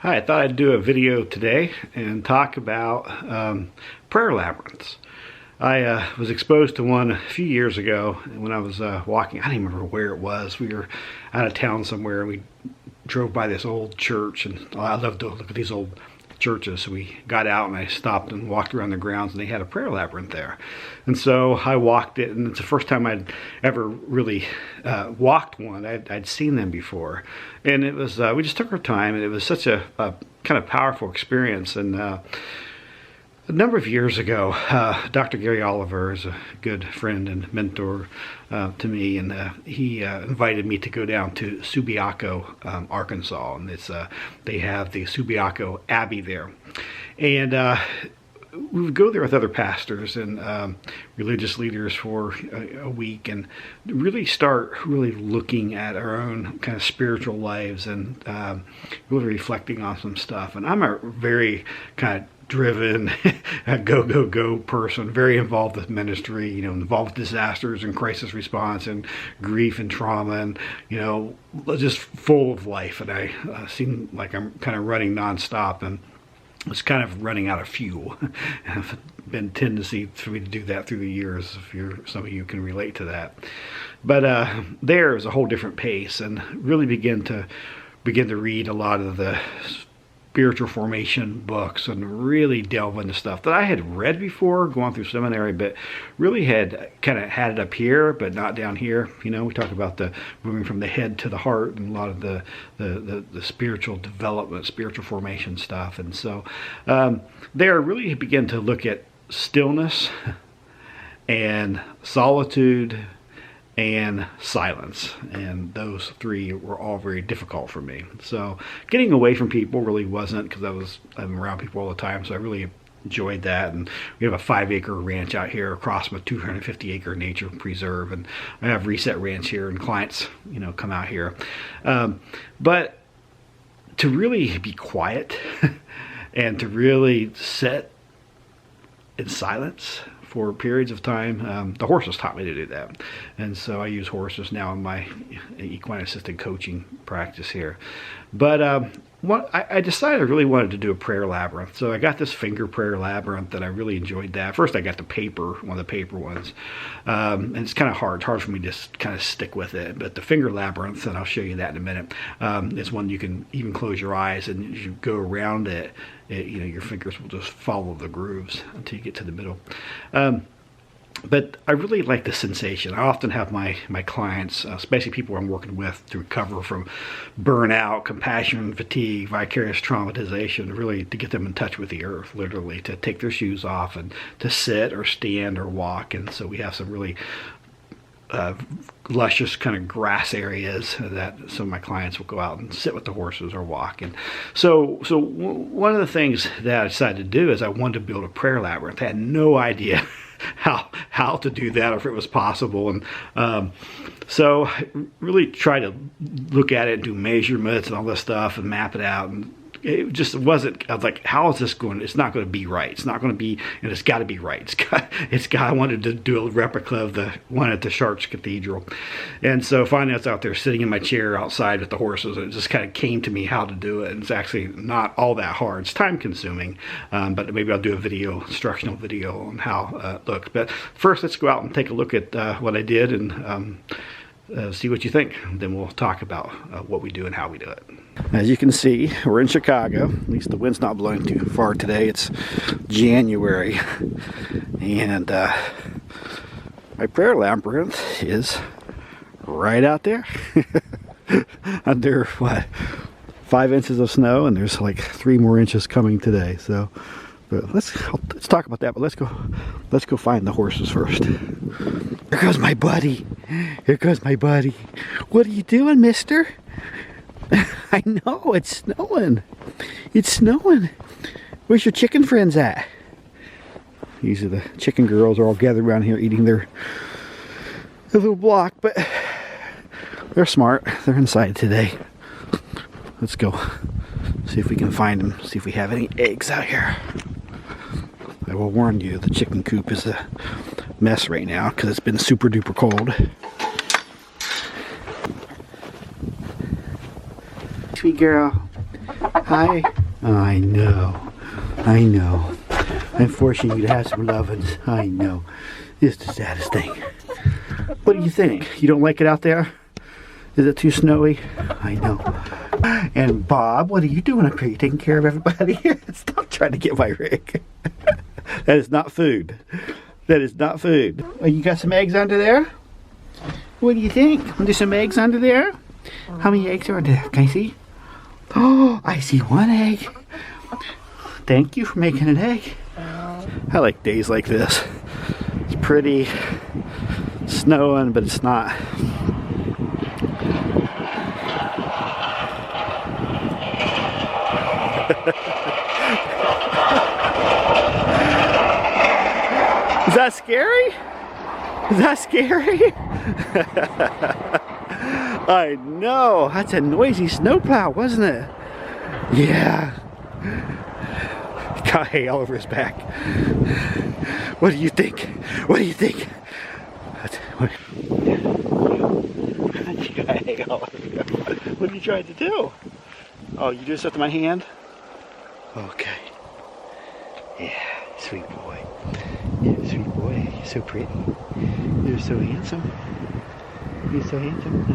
Hi, I thought I'd do a video today and talk about prayer labyrinths. I was exposed to one a few years ago when I was walking. I don't even remember where it was. We were out of town somewhere and we drove by this old church, and I love to look at these old churches. So we got out and I stopped and walked around the grounds, and they had a prayer labyrinth there. And so I walked it, and it's the first time I'd ever really walked one. I'd seen them before, and it was we just took our time, and it was such a kind of powerful experience. And a number of years ago, Dr. Gary Oliver is a good friend and mentor to me, and he invited me to go down to Subiaco, Arkansas, and it's they have the Subiaco Abbey there, and we would go there with other pastors and religious leaders for a week, and really start looking at our own kind of spiritual lives and really reflecting on some stuff. And I'm a very kind of driven, go person, very involved with ministry, involved with disasters and crisis response and grief and trauma, and just full of life. And I seem like I'm kind of running nonstop, and it's kind of running out of fuel. It's been a tendency for me to do that through the years. If some of you can relate to that. But there is a whole different pace, and really begin to read a lot of the spiritual formation books and really delve into stuff that I had read before going through seminary, but really had kind of had it up here but not down here. We talk about the moving from the head to the heart and a lot of the spiritual development, spiritual formation stuff. And so there really began to look at stillness and solitude and silence, and those three were all very difficult for me. So getting away from people really wasn't, because I'm around people all the time, so I really enjoyed that. And we have a 5-acre ranch out here across from a 250-acre nature preserve, and I have Reset Ranch here, and clients come out here, but to really be quiet and to really sit in silence for periods of time. The horses taught me to do that, and so I use horses now in my equine assisted coaching practice here. But I decided I really wanted to do a prayer labyrinth, so I got this finger prayer labyrinth, and I really enjoyed that. First I got one of the paper ones, and it's kind of hard for me to just kind of stick with it. But the finger labyrinth, and I'll show you that in a minute, is one you can even close your eyes, and as you go around it, your fingers will just follow the grooves until you get to the middle. But I really like the sensation. I often have my clients, especially people I'm working with, to recover from burnout, compassion, fatigue, vicarious traumatization, really to get them in touch with the earth, literally, to take their shoes off and to sit or stand or walk. And so we have some really luscious kind of grass areas that some of my clients will go out and sit with the horses or walk. And so one of the things that I decided to do is I wanted to build a prayer labyrinth. I had no idea how to do that, or if it was possible. And so I really try to look at it and do measurements and all this stuff and map it out, and it just wasn't. I was like, how is this going? It's not going to be right. It's not going to be, and it's got to be right. I wanted to do a replica of the one at the Chartres Cathedral. And so finally I was out there sitting in my chair outside with the horses, and it just kind of came to me how to do it. And it's actually not all that hard. It's time consuming, but maybe I'll do a instructional video on how it looks. But first, let's go out and take a look at what I did, and see what you think. Then we'll talk about what we do and how we do it. As you can see, we're in Chicago. At least the wind's not blowing too far today. It's January, and my prayer labyrinth is right out there under 5 inches of snow, and there's like 3 more inches coming today. So but let's talk about that. But let's go find the horses first. Here goes my buddy. What are you doing, mister? I know, it's snowing. Where's your chicken friends at? These are the chicken girls, are all gathered around here eating their little block, but they're smart. They're inside today. Let's go see if we can find them, see if we have any eggs out here. I will warn you, the chicken coop is a mess right now because it's been super duper cold. Sweet girl. I know. I know. I'm forcing you to have some lovin's. I know. It's the saddest thing. What do you think? You don't like it out there? Is it too snowy? I know. And Bob, what are you doing up here? You taking care of everybody? Stop trying to get my rig. That is not food. That is not food. Oh, you got some eggs under there? What do you think? There's some eggs under there? How many eggs are there? Can I see? Oh, I see one egg. Thank you for making an egg. I like days like this. It's pretty, snowing, but it's not. Is that scary? Is that scary? I know. That's a noisy snowplow, wasn't it? Yeah. Got hay all over his back. What do you think? What do you think? What are you trying to do? Oh, you do stuff to my hand? Okay. Yeah, sweet boy. Yeah, sweet boy. You're so pretty. You're so handsome. You're so handsome.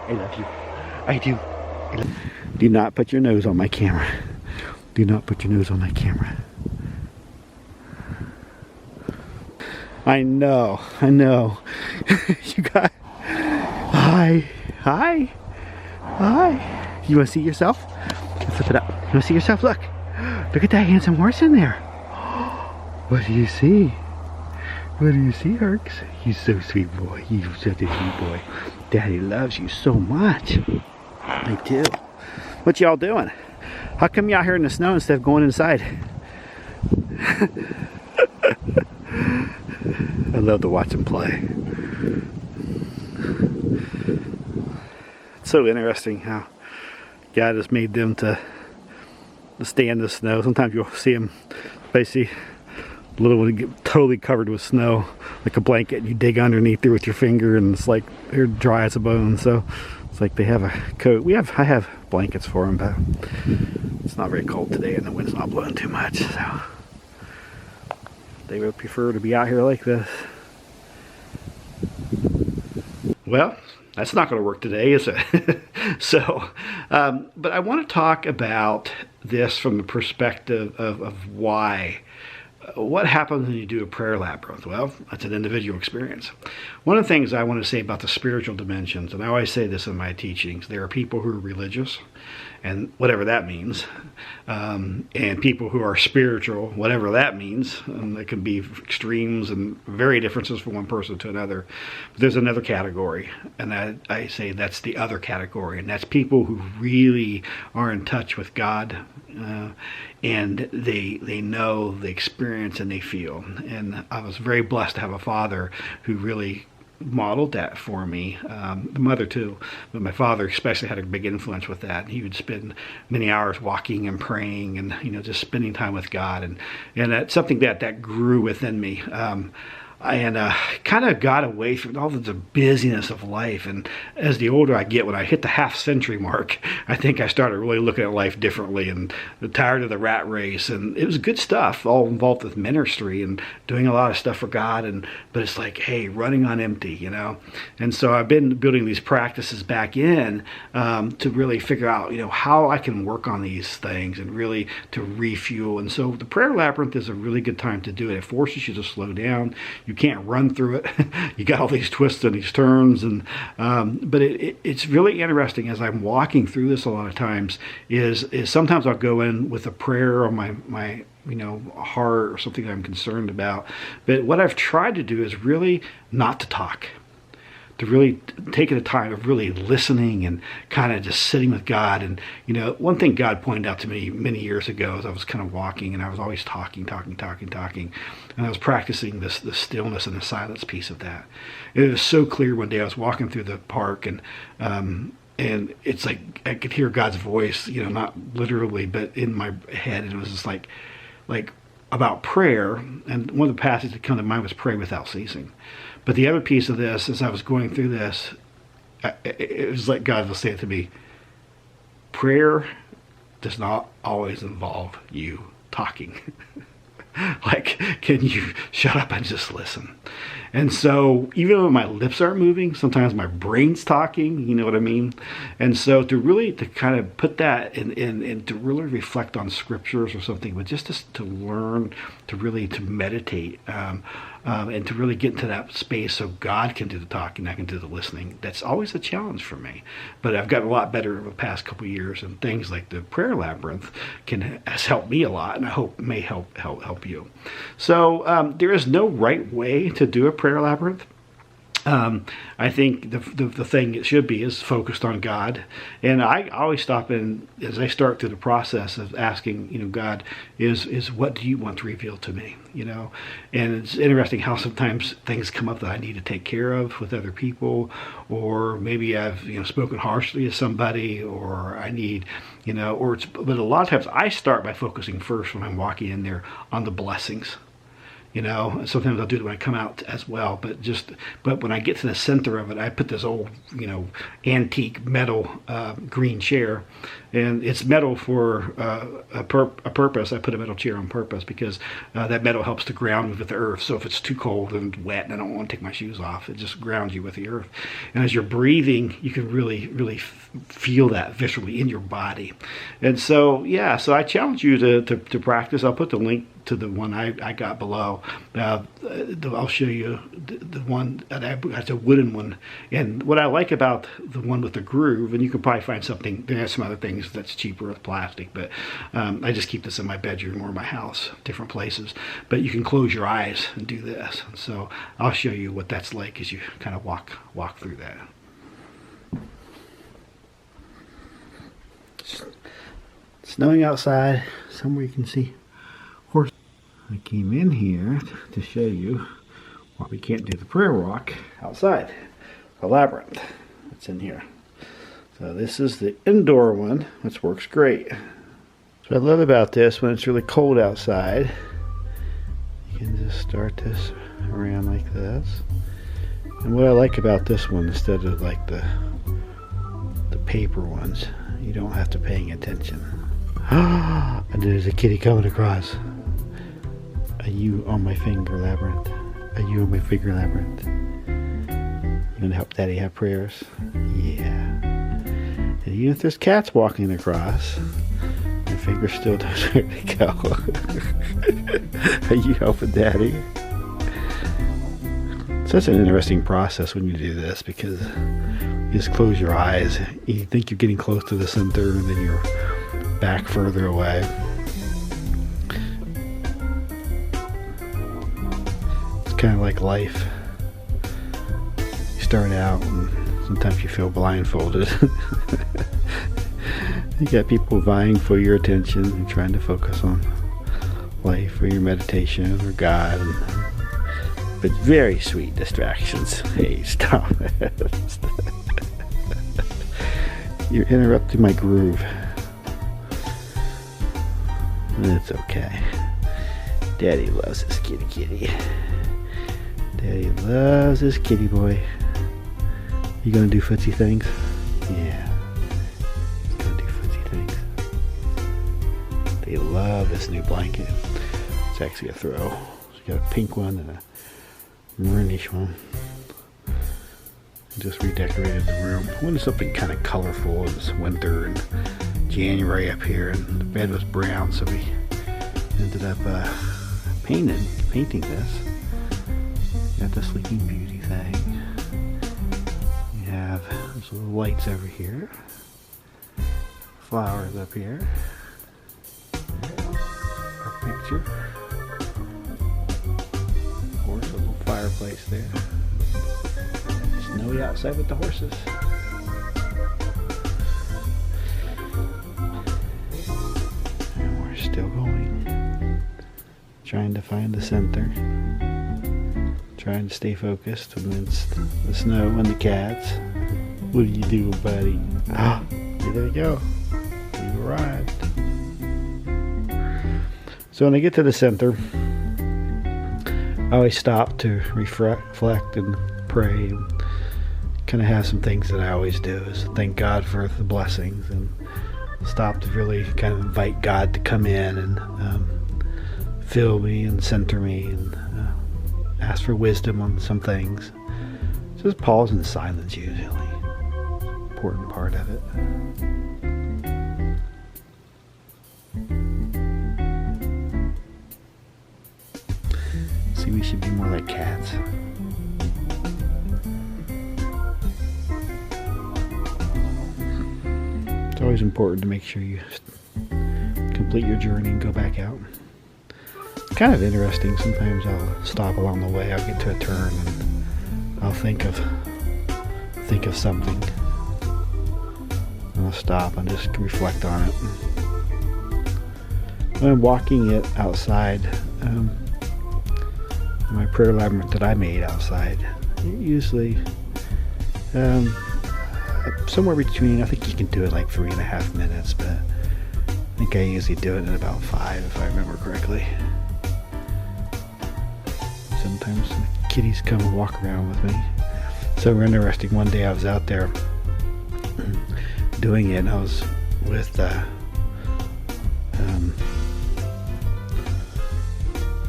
I love you. I do. Do not put your nose on my camera. Do not put your nose on my camera. I know. I know. You got... Hi. Hi. Hi. You want to see yourself? Let's flip it up. You want to see yourself? Look. Look at that handsome horse in there. What do you see? What do you see, Herx? You're so sweet boy. You're such a sweet boy. Daddy loves you so much. I do. What y'all doing? How come you out here in the snow instead of going inside? I love to watch them play. It's so interesting how God has made them to stay in the snow. Sometimes you'll see them basically little one get totally covered with snow, like a blanket, and you dig underneath there with your finger, and it's like they're dry as a bone. So it's like they have a coat. I have blankets for them, but it's not very cold today, and the wind's not blowing too much. So they would prefer to be out here like this. Well, that's not going to work today, is it? So, but I want to talk about this from the perspective of why. What happens when you do a prayer labyrinth? Well, that's an individual experience. One of the things I want to say about the spiritual dimensions, and I always say this in my teachings, there are people who are religious, and whatever that means, and people who are spiritual, whatever that means, and it can be extremes and very differences from one person to another. But there's another category, and I say that's the other category, and that's people who really are in touch with God, and they know, they experience, and they feel. And I was very blessed to have a father who really modeled that for me. The mother too, but my father especially had a big influence with that. He would spend many hours walking and praying, and just spending time with God, and that's something that grew within me. And kind of got away from all the busyness of life. And as the older I get, when I hit the half-century mark, I think I started really looking at life differently, and tired of the rat race. And it was good stuff, all involved with ministry and doing a lot of stuff for God. But it's like, hey, running on empty, And so I've been building these practices back in to really figure out, how I can work on these things and really to refuel. And so the prayer labyrinth is a really good time to do it. It forces you to slow down. You can't run through it. You got all these twists and these turns, and but it's really interesting as I'm walking through this a lot of times. Is sometimes I'll go in with a prayer on my heart or something that I'm concerned about. But what I've tried to do is really not to talk. To really take the time of really listening and kind of just sitting with God. And, one thing God pointed out to me many years ago as I was kind of walking, and I was always talking. And I was practicing the stillness and the silence piece of that. It was so clear one day I was walking through the park, and it's like I could hear God's voice, not literally, but in my head. And it was just like about prayer. And one of the passages that come to mind was pray without ceasing. But the other piece of this, as I was going through this, it was like God was saying to me, prayer does not always involve you talking. Like, can you shut up and just listen? And so even when my lips aren't moving, sometimes my brain's talking, you know what I mean? And so to kind of put that in to really reflect on scriptures or something, but just to learn to meditate, and to really get into that space so God can do the talking, I can do the listening. That's always a challenge for me. But I've gotten a lot better over the past couple of years, and things like the prayer labyrinth has helped me a lot, and I hope may help you. So there is no right way to do a prayer labyrinth. I think the thing it should be is focused on God. And I always stop in as I start through the process of asking, God, is what do you want to reveal to me? And it's interesting how sometimes things come up that I need to take care of with other people, or maybe I've spoken harshly to somebody, or I need, but a lot of times I start by focusing first when I'm walking in there on the blessings. Sometimes I'll do it when I come out as well, but when I get to the center of it, I put this old, antique metal green chair, and it's metal for a purpose. I put a metal chair on purpose because that metal helps to ground me with the earth. So if it's too cold and wet and I don't want to take my shoes off, it just grounds you with the earth. And as you're breathing, you can really, really feel that viscerally in your body. And so, so I challenge you to practice. I'll put the link to the one I got below. I'll show you the one that that's a wooden one. And what I like about the one with the groove, and you can probably find something, there's some other things that's cheaper with plastic, but I just keep this in my bedroom or my house, different places. But you can close your eyes and do this. So I'll show you what that's like as you kind of walk through that. Snowing outside, somewhere you can see horse. I came in here to show you why we can't do the prayer walk outside. The labyrinth that's in here. So this is the indoor one, which works great. So I love about this, when it's really cold outside, you can just start this around like this. And what I like about this one, instead of like the paper ones, you don't have to paying attention. And there's a kitty coming across. Are you on my finger labyrinth? Are you on my finger labyrinth? You gonna help Daddy have prayers? Yeah. And even if there's cats walking across, my finger still knows where to go. Are you helping Daddy? Such an interesting process when you do this, because you just close your eyes. You think you're getting close to the center, and then you're back further away. It's kind of like life. You start out and sometimes you feel blindfolded. You got people vying for your attention and trying to focus on life or your meditation or God, but very sweet distractions. Hey, stop it. You're interrupting my groove. It's okay. Daddy loves his kitty. Daddy loves his kitty boy. You gonna do footsie things? Yeah. He's gonna do footsie things. They love this new blanket. It's actually a throw. It's got a pink one and a maroonish one. Just redecorated the room. I wanted something kind of colorful. It was winter and January up here, and the bed was brown, so we ended up painting this. Got the Sleeping Beauty thing. We have those little lights over here. Flowers up here. Our picture. Of course, a little fireplace there. Snowy outside with the horses. And we're still going. Trying to find the center. Trying to stay focused amidst the snow and the cats. What do you do, buddy? Ah, there you go. You arrived. So when I get to the center, I always stop to reflect and pray, and kind of have some things that I always do is thank God for the blessings, and stop to really kind of invite God to come in and fill me and center me and ask for wisdom on some things. Just pause in silence usually. Important part of it. See, we should be more like cats. It's always important to make sure you complete your journey and go back out. It's kind of interesting. Sometimes I'll stop along the way. I'll get to a turn and I'll think of something. And I'll stop and just reflect on it. When I'm walking it outside, my prayer labyrinth that I made outside, usually somewhere between, I think you can do it like 3.5 minutes, but I think I usually do it in about 5 if I remember correctly. Sometimes the kitties come and walk around with me. So interesting, one day I was out there doing it and I was with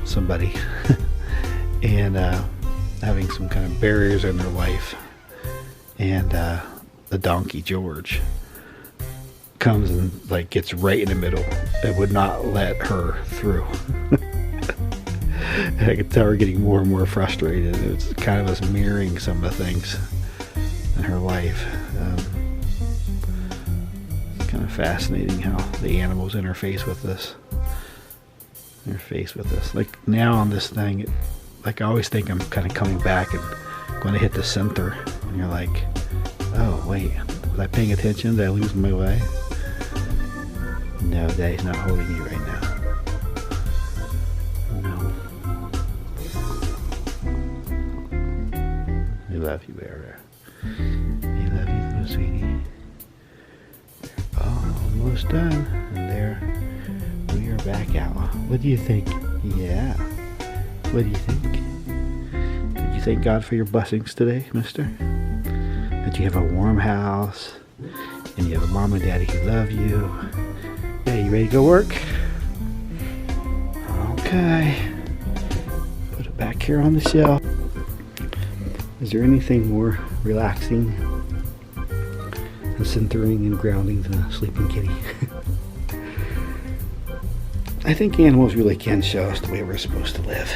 somebody and having some kind of barriers in their life, and the donkey George comes and like gets right in the middle and would not let her through. And I could tell her getting more and more frustrated. It's kind of us mirroring some of the things in her life. It's kind of fascinating how the animals interface with us. Like now on this thing, like I always think I'm kind of coming back and going to hit the center, and you're like, oh wait, was I paying attention? Did I lose my way? No, Daddy's not holding you right now. No. I love you, Bear. I love you, little sweetie. We're almost done, and there we are back out. What do you think? Yeah. What do you think? Did you thank God for your blessings today, mister? That you have a warm house, and you have a mom and daddy who love you. Yeah, you ready to go work? Okay. Put it back here on the shelf. Is there anything more relaxing and centering and grounding than a sleeping kitty? I think animals really can show us the way we're supposed to live.